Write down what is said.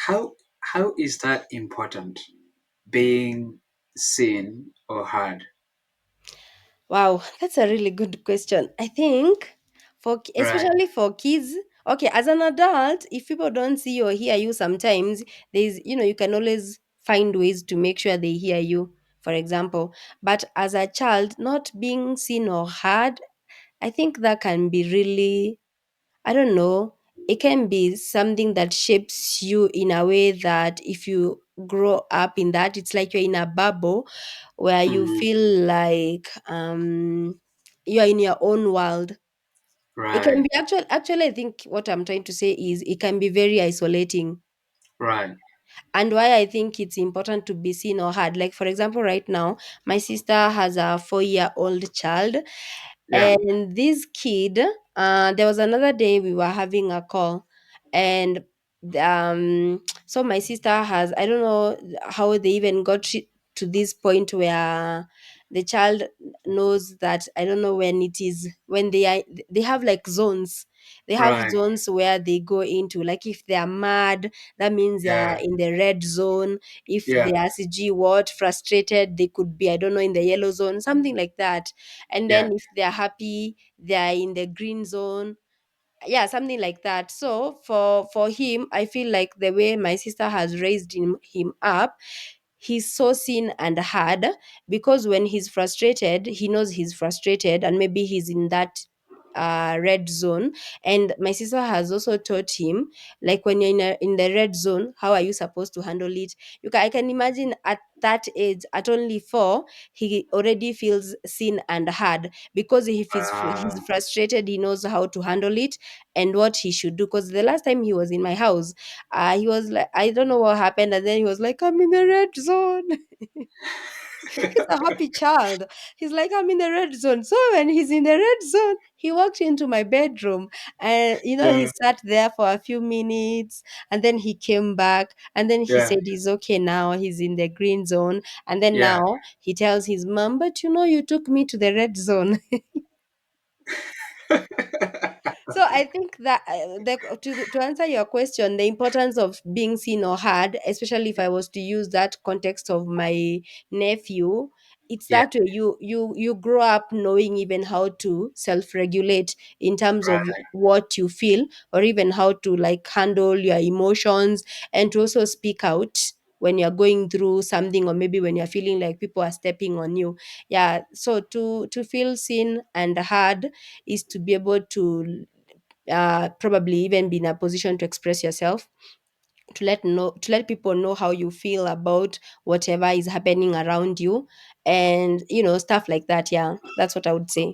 How is that important? Being seen or heard? Wow, that's a really good question. I think Right. especially for kids, okay, as an adult, if people don't see or hear you sometimes, there's you can always find ways to make sure they hear you, for example. But as a child, not being seen or heard, I think that can be really, I don't know, it can be something that shapes you in a way that if you grow up in that, it's like you're in a bubble where you Mhm. feel like you're in your own world. It can Right. be actually I think what I'm trying to say is it can be very isolating. Right. And why I think it's important to be seen or heard. Like for example, right now, my sister has a 4-year-old child. Yeah. And this kid, there was another day we were having a call, and so my sister has, I don't know how they even got to this point where the child knows that, I don't know when it is, when they have like zones. They have Right. zones where they go into, like if they are mad, that means they are Yeah. in the red zone. If they Yeah. are CG what frustrated, they could be, I don't know, in the yellow zone, something like that. And Yeah. then if they're happy, they're in the green zone. Yeah, something like that. So for him, I feel like the way my sister has raised him up, he's so seen and heard, because when he's frustrated, he knows he's frustrated and maybe he's in that red zone. And my sister has also taught him, like when you're in the red zone, how are you supposed to handle it. I can imagine at that age, at only 4, he already feels seen and heard, because if he's Uh, frustrated, he knows how to handle it and what he should do. Because the last time he was in my house, he was like, I don't know what happened, and then he was like, I'm in the red zone. He's a happy child. He's like, I'm in the red zone. So when he's in the red zone, he walked into my bedroom, and he yeah. sat there for a few minutes, and then he came back, and then he Yeah. said he's okay now. He's in the green zone. And then Yeah. now he tells his mom, but you took me to the red zone. So I think that to answer your question, the importance of being seen or heard, especially if I was to use that context of my nephew, it's Yeah. that way you grow up knowing even how to self-regulate in terms of Right. what you feel, or even how to like handle your emotions, and to also speak out when you're going through something, or maybe when you're feeling like people are stepping on you. Yeah, so to feel seen and heard is to be able to probably even be in a position to express yourself, to let people know how you feel about whatever is happening around you, and stuff like that. Yeah, that's what I would say.